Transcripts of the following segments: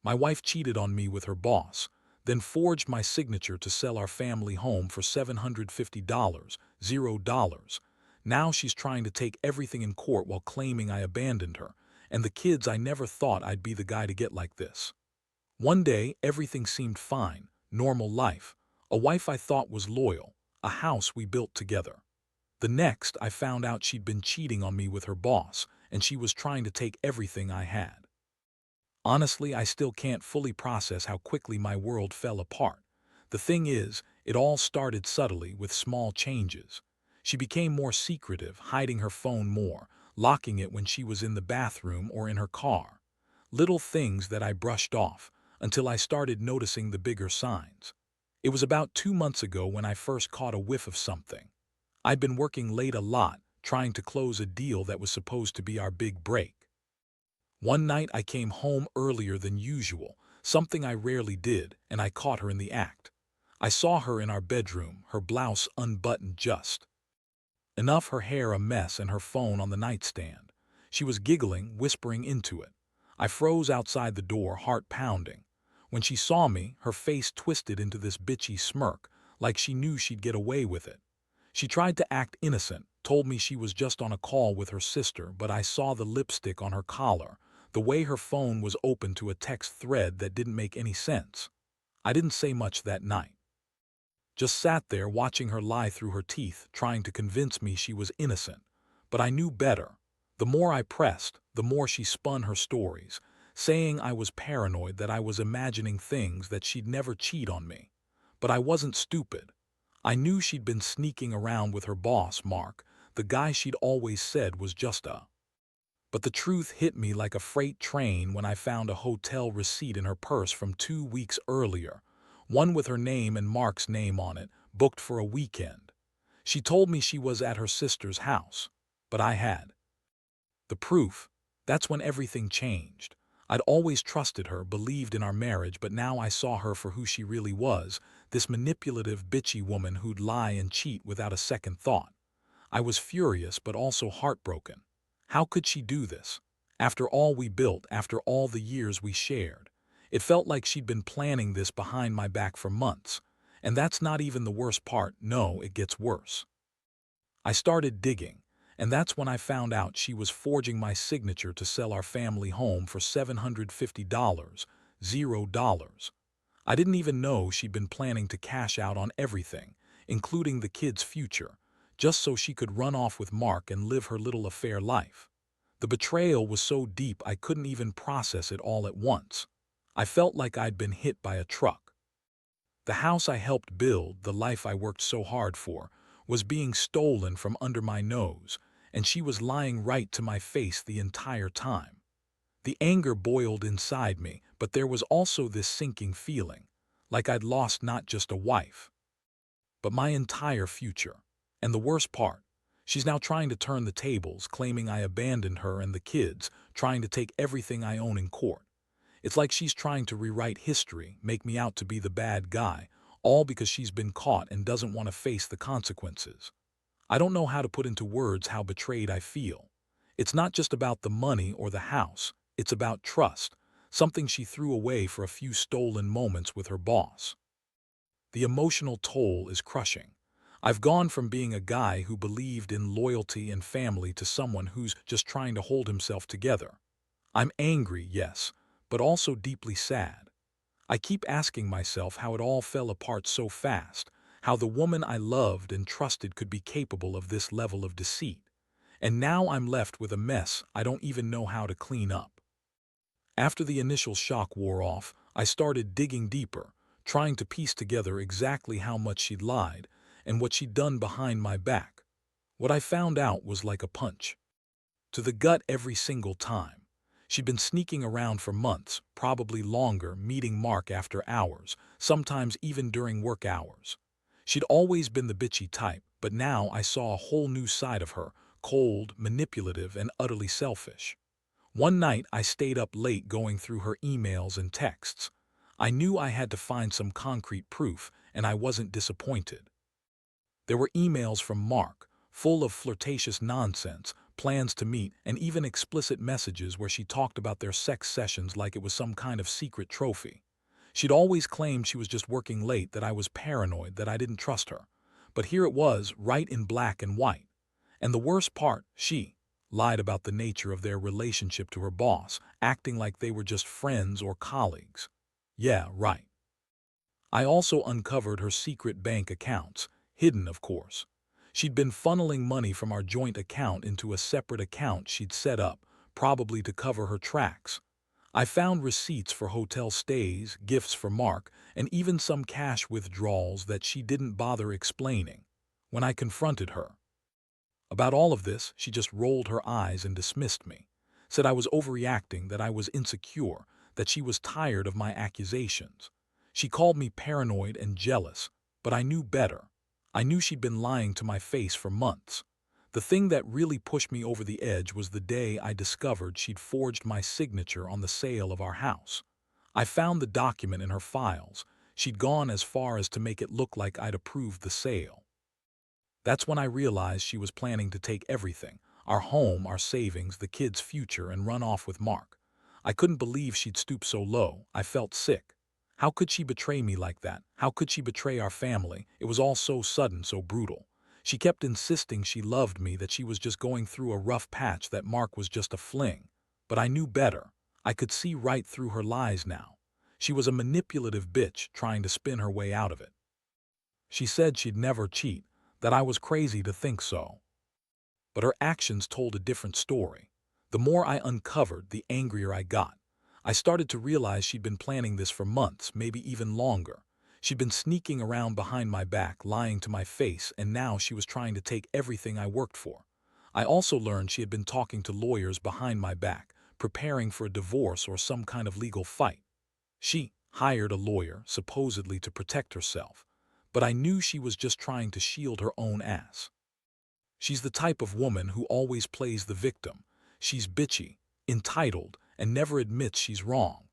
My wife cheated on me with her boss, then forged my signature to sell our family home for $750, $0. Now she's trying to take everything in court while claiming I abandoned her, and the kids. I never thought I'd be the guy to get like this. One day, everything seemed fine, normal life, a wife I thought was loyal, a house we built together. The next, I found out she'd been cheating on me with her boss, and she was trying to take everything I had. Honestly, I still can't fully process how quickly my world fell apart. The thing is, it all started subtly with small changes. She became more secretive, hiding her phone more, locking it when she was in the bathroom or in her car. Little things that I brushed off, until I started noticing the bigger signs. It was about 2 months ago when I first caught a whiff of something. I'd been working late a lot, trying to close a deal that was supposed to be our big break. One night I came home earlier than usual, something I rarely did, and I caught her in the act. I saw her in our bedroom, her blouse unbuttoned just enough, her hair a mess, and her phone on the nightstand. She was giggling, whispering into it. I froze outside the door, heart pounding. When she saw me, her face twisted into this bitchy smirk, like she knew she'd get away with it. She tried to act innocent, told me she was just on a call with her sister, but I saw the lipstick on her collar, the way her phone was open to a text thread that didn't make any sense. I didn't say much that night. Just sat there watching her lie through her teeth, trying to convince me she was innocent. But I knew better. The more I pressed, the more she spun her stories, saying I was paranoid, that I was imagining things, that she'd never cheat on me. But I wasn't stupid. I knew she'd been sneaking around with her boss, Mark, the guy she'd always said was just a. But the truth hit me like a freight train when I found a hotel receipt in her purse from 2 weeks earlier, one with her name and Mark's name on it, booked for a weekend. She told me she was at her sister's house, but I had the proof. That's when everything changed. I'd always trusted her, believed in our marriage, but now I saw her for who she really was, this manipulative, bitchy woman who'd lie and cheat without a second thought. I was furious, but also heartbroken. How could she do this? After all we built, after all the years we shared. It felt like she'd been planning this behind my back for months. And that's not even the worst part. No, it gets worse. I started digging, and that's when I found out she was forging my signature to sell our family home for $750, $0. I didn't even know she'd been planning to cash out on everything, including the kids' future, just so she could run off with Mark and live her little affair life. The betrayal was so deep I couldn't even process it all at once. I felt like I'd been hit by a truck. The house I helped build, the life I worked so hard for, was being stolen from under my nose, and she was lying right to my face the entire time. The anger boiled inside me, but there was also this sinking feeling, like I'd lost not just a wife, but my entire future. And the worst part, she's now trying to turn the tables, claiming I abandoned her and the kids, trying to take everything I own in court. It's like she's trying to rewrite history, make me out to be the bad guy, all because she's been caught and doesn't want to face the consequences. I don't know how to put into words how betrayed I feel. It's not just about the money or the house, it's about trust, something she threw away for a few stolen moments with her boss. The emotional toll is crushing. I've gone from being a guy who believed in loyalty and family to someone who's just trying to hold himself together. I'm angry, yes, but also deeply sad. I keep asking myself how it all fell apart so fast, how the woman I loved and trusted could be capable of this level of deceit. And now I'm left with a mess I don't even know how to clean up. After the initial shock wore off, I started digging deeper, trying to piece together exactly how much she'd lied and what she'd done behind my back. What I found out was like a punch to the gut every single time. She'd been sneaking around for months, probably longer, meeting Mark after hours, sometimes even during work hours. She'd always been the bitchy type, but now I saw a whole new side of her, cold, manipulative, and utterly selfish. One night I stayed up late going through her emails and texts. I knew I had to find some concrete proof, and I wasn't disappointed. There were emails from Mark, full of flirtatious nonsense, plans to meet, and even explicit messages where she talked about their sex sessions like it was some kind of secret trophy. She'd always claimed she was just working late, that I was paranoid, that I didn't trust her. But here it was, right in black and white. And the worst part, she lied about the nature of their relationship to her boss, acting like they were just friends or colleagues. Yeah, right. I also uncovered her secret bank accounts, hidden of course. She'd been funneling money from our joint account into a separate account she'd set up, probably to cover her tracks. I found receipts for hotel stays, gifts for Mark, and even some cash withdrawals that she didn't bother explaining. When I confronted her about all of this, she just rolled her eyes and dismissed me, said I was overreacting, that I was insecure, that she was tired of my accusations. She called me paranoid and jealous, but I knew better. I knew she'd been lying to my face for months. The thing that really pushed me over the edge was the day I discovered she'd forged my signature on the sale of our house. I found the document in her files. She'd gone as far as to make it look like I'd approved the sale. That's when I realized she was planning to take everything, our home, our savings, the kids' future, and run off with Mark. I couldn't believe she'd stoop so low. I felt sick. How could she betray me like that? How could she betray our family? It was all so sudden, so brutal. She kept insisting she loved me, that she was just going through a rough patch, that Mark was just a fling. But I knew better. I could see right through her lies now. She was a manipulative bitch trying to spin her way out of it. She said she'd never cheat, that I was crazy to think so. But her actions told a different story. The more I uncovered, the angrier I got. I started to realize she'd been planning this for months, maybe even longer. She'd been sneaking around behind my back, lying to my face, and now she was trying to take everything I worked for. I also learned she had been talking to lawyers behind my back, preparing for a divorce or some kind of legal fight. She hired a lawyer, supposedly to protect herself, but I knew she was just trying to shield her own ass. She's the type of woman who always plays the victim. She's bitchy, entitled, and never admits she's wrong.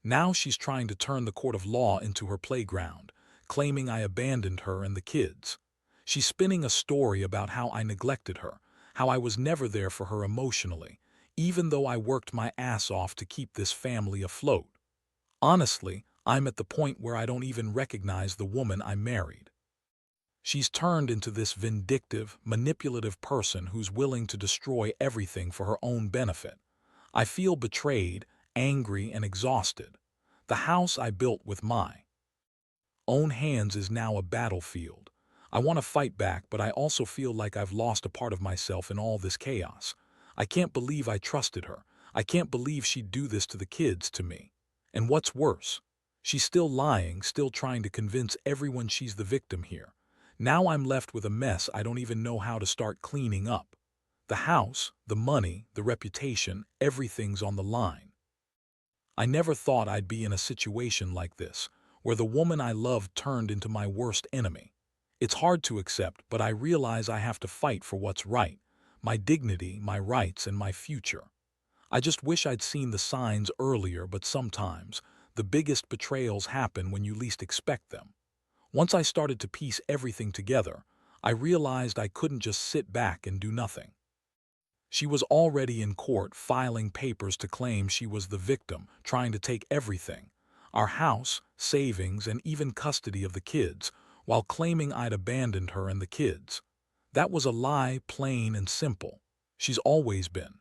Now she's trying to turn the court of law into her playground, claiming I abandoned her and the kids. She's spinning a story about how I neglected her, how I was never there for her emotionally, even though I worked my ass off to keep this family afloat. Honestly, I'm at the point where I don't even recognize the woman I married. She's turned into this vindictive, manipulative person who's willing to destroy everything for her own benefit. I feel betrayed, angry, and exhausted. The house I built with my own hands is now a battlefield. I want to fight back, but I also feel like I've lost a part of myself in all this chaos. I can't believe I trusted her. I can't believe she'd do this to the kids, to me. And what's worse, she's still lying, still trying to convince everyone she's the victim here. Now I'm left with a mess I don't even know how to start cleaning up. The house, the money, the reputation, everything's on the line. I never thought I'd be in a situation like this, where the woman I loved turned into my worst enemy. It's hard to accept, but I realize I have to fight for what's right, my dignity, my rights, and my future. I just wish I'd seen the signs earlier, but sometimes the biggest betrayals happen when you least expect them. Once I started to piece everything together, I realized I couldn't just sit back and do nothing. She was already in court filing papers to claim she was the victim, trying to take everything, our house, savings, and even custody of the kids, while claiming I'd abandoned her and the kids. That was a lie, plain and simple. She's always been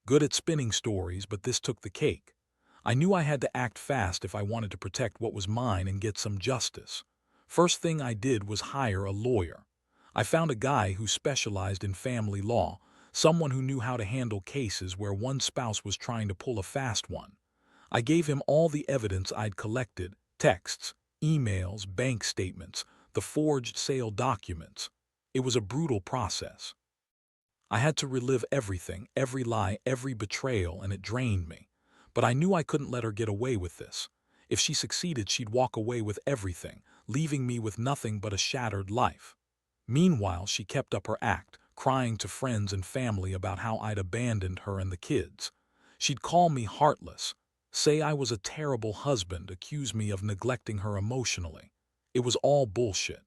good at spinning stories, but this took the cake. I knew I had to act fast if I wanted to protect what was mine and get some justice. First thing I did was hire a lawyer. I found a guy who specialized in family law, someone who knew how to handle cases where one spouse was trying to pull a fast one. I gave him all the evidence I'd collected: texts, emails, bank statements, the forged sale documents. It was a brutal process. I had to relive everything, every lie, every betrayal, and it drained me. But I knew I couldn't let her get away with this. If she succeeded, she'd walk away with everything, leaving me with nothing but a shattered life. Meanwhile, she kept up her act, crying to friends and family about how I'd abandoned her and the kids. She'd call me heartless, say I was a terrible husband, accuse me of neglecting her emotionally. It was all bullshit.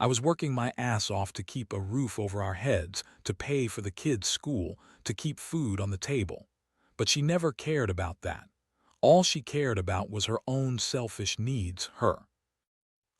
I was working my ass off to keep a roof over our heads, to pay for the kids' school, to keep food on the table. But she never cared about that. All she cared about was her own selfish needs, her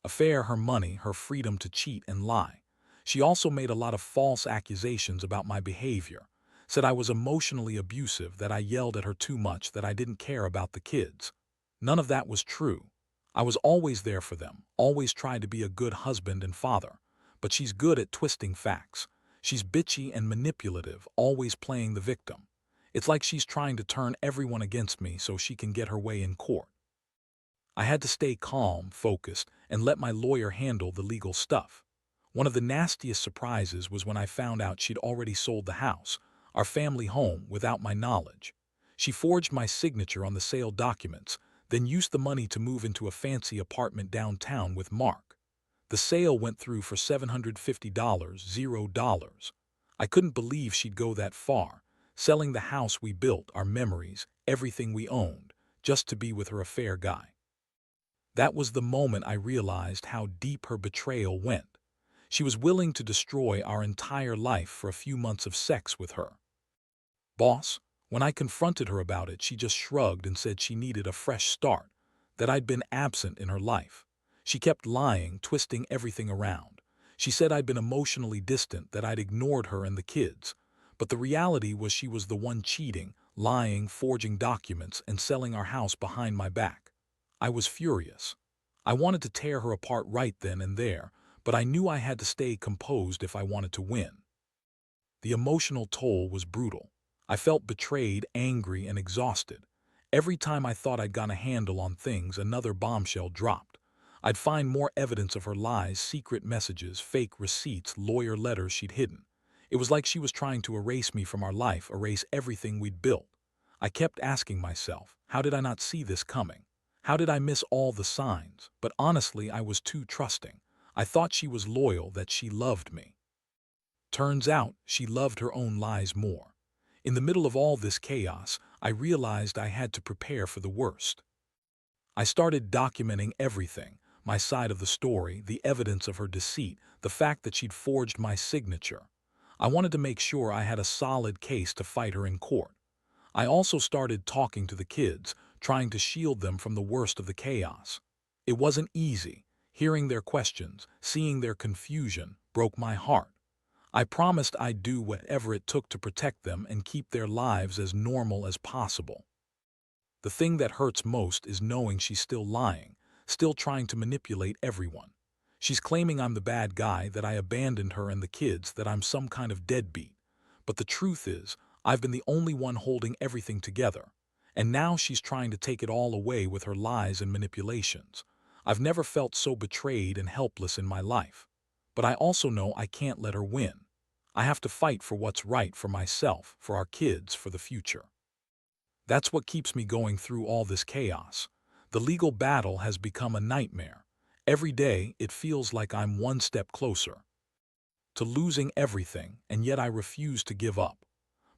affair, her money, her freedom to cheat and lie. She also made a lot of false accusations about my behavior, said I was emotionally abusive, that I yelled at her too much, that I didn't care about the kids. None of that was true. I was always there for them, always tried to be a good husband and father. But she's good at twisting facts. She's bitchy and manipulative, always playing the victim. It's like she's trying to turn everyone against me so she can get her way in court. I had to stay calm, focused, and let my lawyer handle the legal stuff. One of the nastiest surprises was when I found out she'd already sold the house, our family home, without my knowledge. She forged my signature on the sale documents, then used the money to move into a fancy apartment downtown with Mark. The sale went through for $750, $0. I couldn't believe she'd go that far, selling the house we built, our memories, everything we owned, just to be with her affair guy. That was the moment I realized how deep her betrayal went. She was willing to destroy our entire life for a few months of sex with her boss. When I confronted her about it, she just shrugged and said she needed a fresh start, that I'd been absent in her life. She kept lying, twisting everything around. She said I'd been emotionally distant, that I'd ignored her and the kids. But the reality was she was the one cheating, lying, forging documents, and selling our house behind my back. I was furious. I wanted to tear her apart right then and there, but I knew I had to stay composed if I wanted to win. The emotional toll was brutal. I felt betrayed, angry, and exhausted. Every time I thought I'd got a handle on things, another bombshell dropped. I'd find more evidence of her lies, secret messages, fake receipts, lawyer letters she'd hidden. It was like she was trying to erase me from our life, erase everything we'd built. I kept asking myself, how did I not see this coming? How did I miss all the signs? But honestly, I was too trusting. I thought she was loyal, that she loved me. Turns out, she loved her own lies more. In the middle of all this chaos, I realized I had to prepare for the worst. I started documenting everything, my side of the story, the evidence of her deceit, the fact that she'd forged my signature. I wanted to make sure I had a solid case to fight her in court. I also started talking to the kids, trying to shield them from the worst of the chaos. It wasn't easy. Hearing their questions, seeing their confusion, broke my heart. I promised I'd do whatever it took to protect them and keep their lives as normal as possible. The thing that hurts most is knowing she's still lying, still trying to manipulate everyone. She's claiming I'm the bad guy, that I abandoned her and the kids, that I'm some kind of deadbeat. But the truth is, I've been the only one holding everything together. And now she's trying to take it all away with her lies and manipulations. I've never felt so betrayed and helpless in my life. But I also know I can't let her win. I have to fight for what's right, for myself, for our kids, for the future. That's what keeps me going through all this chaos. The legal battle has become a nightmare. Every day, it feels like I'm one step closer to losing everything, and yet I refuse to give up.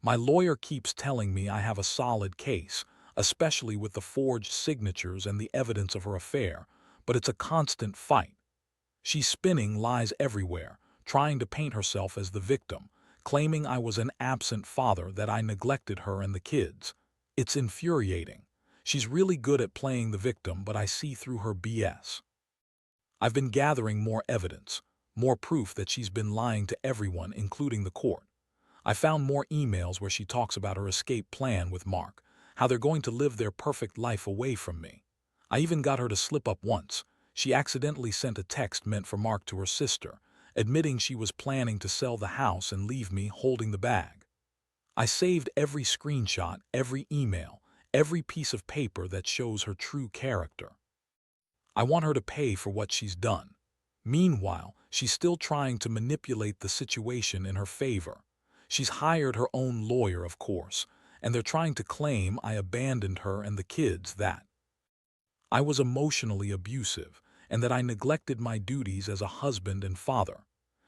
My lawyer keeps telling me I have a solid case, especially with the forged signatures and the evidence of her affair, but it's a constant fight. She's spinning lies everywhere, trying to paint herself as the victim, claiming I was an absent father, that I neglected her and the kids. It's infuriating. She's really good at playing the victim, but I see through her BS. I've been gathering more evidence, more proof that she's been lying to everyone, including the court. I found more emails where she talks about her escape plan with Mark, how they're going to live their perfect life away from me. I even got her to slip up once. She accidentally sent a text meant for Mark to her sister, admitting she was planning to sell the house and leave me holding the bag. I saved every screenshot, every email, every piece of paper that shows her true character. I want her to pay for what she's done. Meanwhile, she's still trying to manipulate the situation in her favor. She's hired her own lawyer, of course, and they're trying to claim I abandoned her and the kids, that I was emotionally abusive, and that I neglected my duties as a husband and father.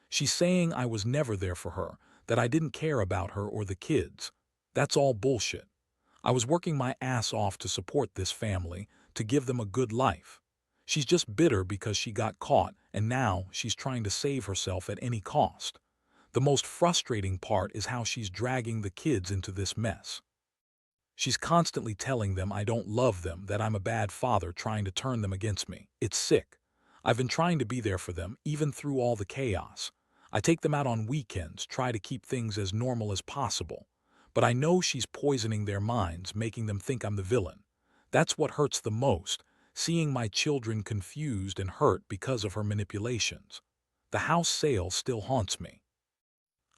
She's saying I was never there for her, that I didn't care about her or the kids. That's all bullshit. I was working my ass off to support this family, to give them a good life. She's just bitter because she got caught, and now she's trying to save herself at any cost. The most frustrating part is how she's dragging the kids into this mess. She's constantly telling them I don't love them, that I'm a bad father trying to turn them against me. It's sick. I've been trying to be there for them, even through all the chaos. I take them out on weekends, try to keep things as normal as possible. But I know she's poisoning their minds, making them think I'm the villain. That's what hurts the most, seeing my children confused and hurt because of her manipulations. The house sale still haunts me.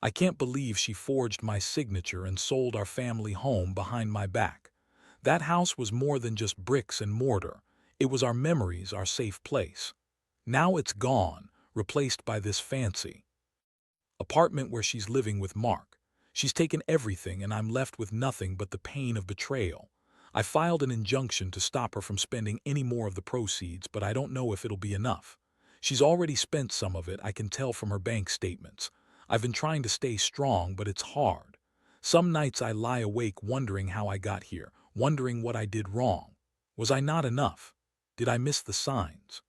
I can't believe she forged my signature and sold our family home behind my back. That house was more than just bricks and mortar. It was our memories, our safe place. Now it's gone, replaced by this fancy apartment where she's living with Mark. She's taken everything and I'm left with nothing but the pain of betrayal. I filed an injunction to stop her from spending any more of the proceeds, but I don't know if it'll be enough. She's already spent some of it, I can tell from her bank statements. I've been trying to stay strong, but it's hard. Some nights I lie awake wondering how I got here, wondering what I did wrong. Was I not enough? Did I miss the signs?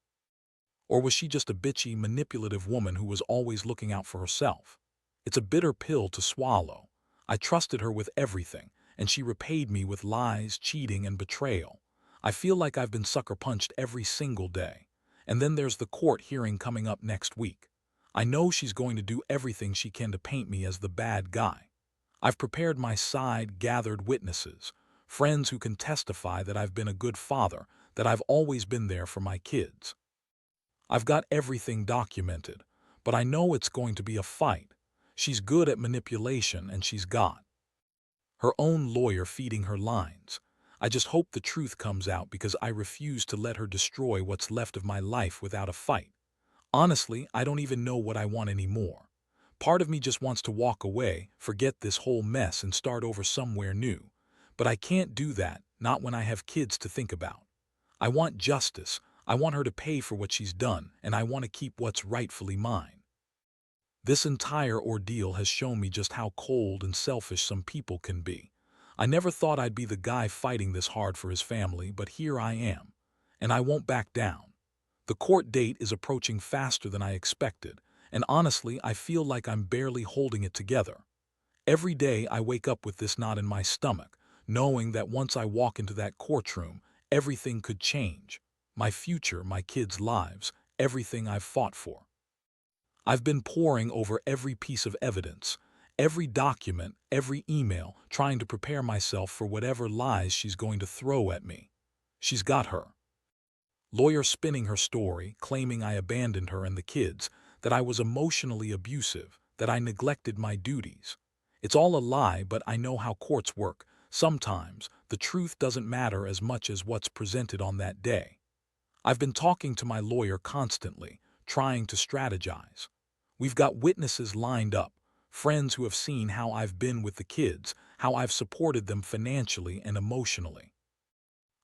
Or was she just a bitchy, manipulative woman who was always looking out for herself? It's a bitter pill to swallow. I trusted her with everything, and she repaid me with lies, cheating, and betrayal. I feel like I've been sucker punched every single day. And then there's the court hearing coming up next week. I know she's going to do everything she can to paint me as the bad guy. I've prepared my side, gathered witnesses, friends who can testify that I've been a good father, that I've always been there for my kids. I've got everything documented, but I know it's going to be a fight. She's good at manipulation, and she's got her own lawyer feeding her lines. I just hope the truth comes out, because I refuse to let her destroy what's left of my life without a fight. Honestly, I don't even know what I want anymore. Part of me just wants to walk away, forget this whole mess, and start over somewhere new. But I can't do that, not when I have kids to think about. I want justice. I want her to pay for what she's done, and I want to keep what's rightfully mine. This entire ordeal has shown me just how cold and selfish some people can be. I never thought I'd be the guy fighting this hard for his family, but here I am. And I won't back down. The court date is approaching faster than I expected, and honestly, I feel like I'm barely holding it together. Every day I wake up with this knot in my stomach, knowing that once I walk into that courtroom, everything could change. My future, my kids' lives, everything I've fought for. I've been poring over every piece of evidence, every document, every email, trying to prepare myself for whatever lies she's going to throw at me. She's got her lawyer spinning her story, claiming I abandoned her and the kids, that I was emotionally abusive, that I neglected my duties. It's all a lie, but I know how courts work. Sometimes the truth doesn't matter as much as what's presented on that day. I've been talking to my lawyer constantly, trying to strategize. We've got witnesses lined up, friends who have seen how I've been with the kids, how I've supported them financially and emotionally.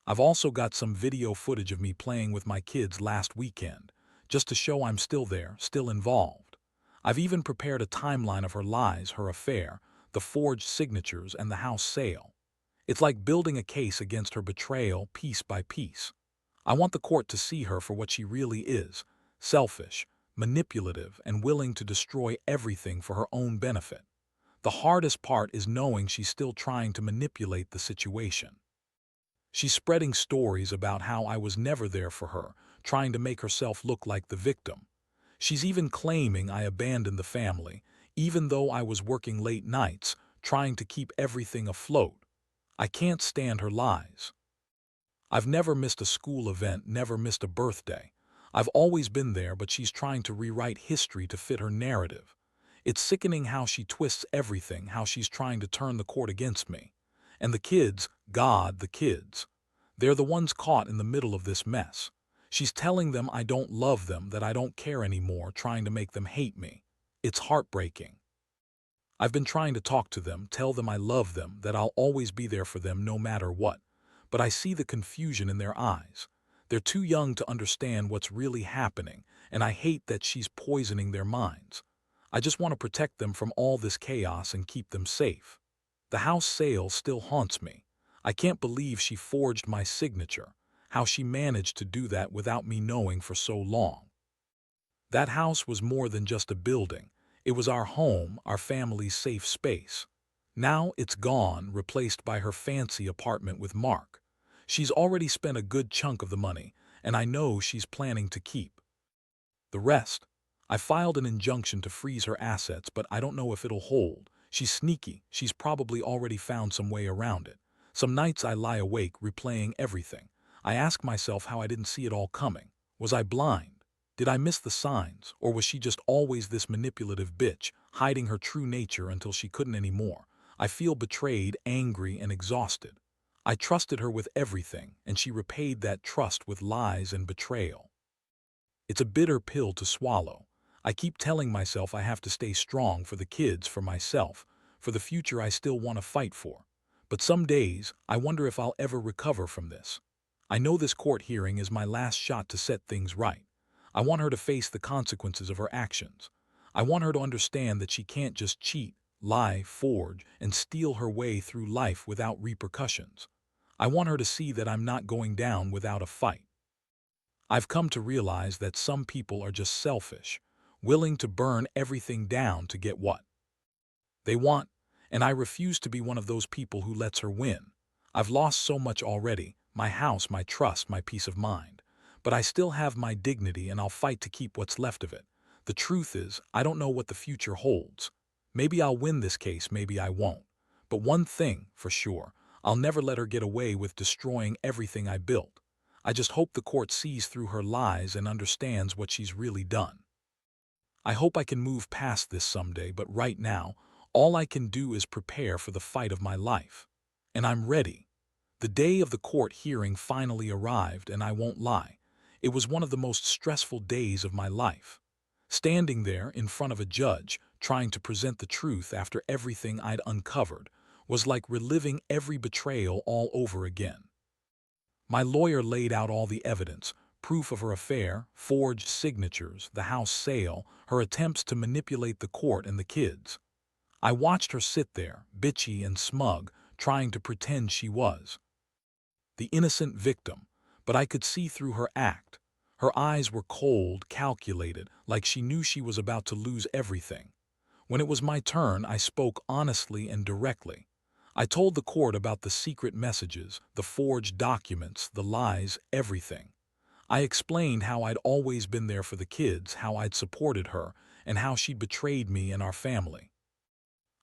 I've also got some video footage of me playing with my kids last weekend, just to show I'm still there, still involved. I've even prepared a timeline of her lies, her affair, the forged signatures, and the house sale. It's like building a case against her betrayal piece by piece. I want the court to see her for what she really is: selfish, manipulative, and willing to destroy everything for her own benefit. The hardest part is knowing she's still trying to manipulate the situation. She's spreading stories about how I was never there for her, trying to make herself look like the victim. She's even claiming I abandoned the family, even though I was working late nights, trying to keep everything afloat. I can't stand her lies. I've never missed a school event, never missed a birthday. I've always been there, but she's trying to rewrite history to fit her narrative. It's sickening how she twists everything, how she's trying to turn the court against me. And the kids, God, the kids. They're the ones caught in the middle of this mess. She's telling them I don't love them, that I don't care anymore, trying to make them hate me. It's heartbreaking. I've been trying to talk to them, tell them I love them, that I'll always be there for them no matter what. But I see the confusion in their eyes. They're too young to understand what's really happening, and I hate that she's poisoning their minds. I just want to protect them from all this chaos and keep them safe. The house sale still haunts me. I can't believe she forged my signature. how she managed to do that without me knowing for so long. That house was more than just a building. It was our home, our family's safe space. Now it's gone, replaced by her fancy apartment with Mark. She's already spent a good chunk of the money, and I know she's planning to keep the rest. I filed an injunction to freeze her assets, but I don't know if it'll hold. She's sneaky. She's probably already found some way around it. Some nights I lie awake, replaying everything. I ask myself how I didn't see it all coming. Was I blind? Did I miss the signs? Or was she just always this manipulative bitch, hiding her true nature until she couldn't anymore? I feel betrayed, angry, and exhausted. I trusted her with everything, and she repaid that trust with lies and betrayal. It's a bitter pill to swallow. I keep telling myself I have to stay strong for the kids, for myself, for the future I still want to fight for. But some days, I wonder if I'll ever recover from this. I know this court hearing is my last shot to set things right. I want her to face the consequences of her actions. I want her to understand that she can't just cheat, lie, forge, and steal her way through life without repercussions. I want her to see that I'm not going down without a fight. I've come to realize that some people are just selfish, willing to burn everything down to get what they want, and I refuse to be one of those people who lets her win. I've lost so much already, my house, my trust, my peace of mind. But I still have my dignity, and I'll fight to keep what's left of it. The truth is, I don't know what the future holds. Maybe I'll win this case, maybe I won't. But one thing, for sure, I'll never let her get away with destroying everything I built. I just hope the court sees through her lies and understands what she's really done. I hope I can move past this someday, but right now, all I can do is prepare for the fight of my life. And I'm ready. The day of the court hearing finally arrived, and I won't lie. It was one of the most stressful days of my life. Standing there in front of a judge, trying to present the truth after everything I'd uncovered, was like reliving every betrayal all over again. My lawyer laid out all the evidence, proof of her affair, forged signatures, the house sale, her attempts to manipulate the court and the kids. I watched her sit there, bitchy and smug, trying to pretend she was the innocent victim, but I could see through her act. Her eyes were cold, calculated, like she knew she was about to lose everything. When it was my turn, I spoke honestly and directly. I told the court about the secret messages, the forged documents, the lies, everything. I explained how I'd always been there for the kids, how I'd supported her, and how she'd betrayed me and our family.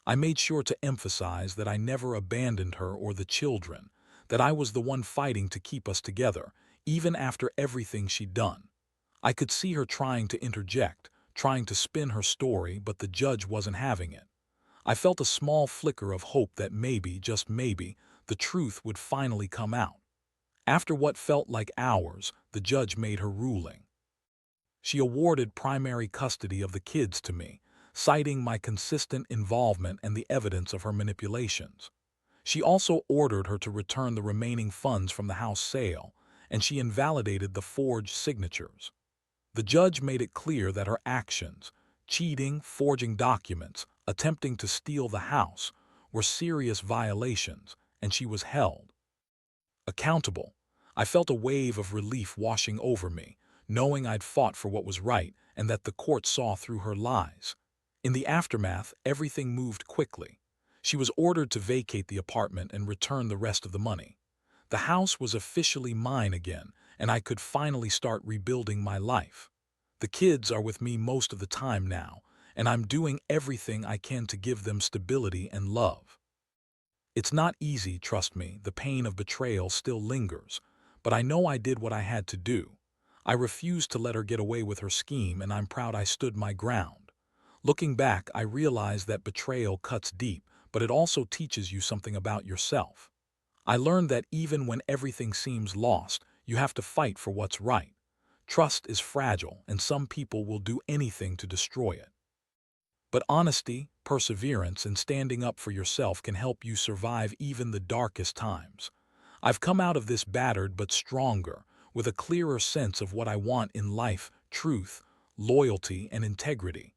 I made sure to emphasize that I never abandoned her or the children, that I was the one fighting to keep us together, even after everything she'd done. I could see her trying to interject, trying to spin her story, but the judge wasn't having it. I felt a small flicker of hope that maybe, just maybe, the truth would finally come out. After what felt like hours, the judge made her ruling. She awarded primary custody of the kids to me, citing my consistent involvement and the evidence of her manipulations. She also ordered her to return the remaining funds from the house sale, and she invalidated the forged signatures. The judge made it clear that her actions, cheating, forging documents, attempting to steal the house, were serious violations, and she was held accountable. I felt a wave of relief washing over me, knowing I'd fought for what was right and that the court saw through her lies. In the aftermath, everything moved quickly. She was ordered to vacate the apartment and return the rest of the money. The house was officially mine again, and I could finally start rebuilding my life. The kids are with me most of the time now, and I'm doing everything I can to give them stability and love. It's not easy, trust me, the pain of betrayal still lingers, but I know I did what I had to do. I refused to let her get away with her scheme, and I'm proud I stood my ground. Looking back, I realize that betrayal cuts deep, but it also teaches you something about yourself. I learned that even when everything seems lost, you have to fight for what's right. Trust is fragile, and some people will do anything to destroy it. But honesty, perseverance, and standing up for yourself can help you survive even the darkest times. I've come out of this battered but stronger, with a clearer sense of what I want in life: truth, loyalty, and integrity.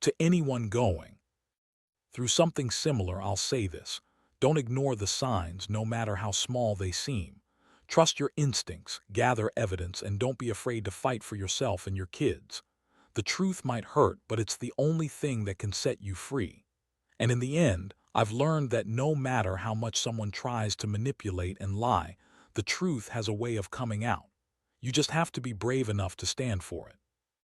To anyone going through something similar, I'll say this: don't ignore the signs, no matter how small they seem. Trust your instincts, gather evidence, and don't be afraid to fight for yourself and your kids. The truth might hurt, but it's the only thing that can set you free. And in the end, I've learned that no matter how much someone tries to manipulate and lie, the truth has a way of coming out. You just have to be brave enough to stand for it.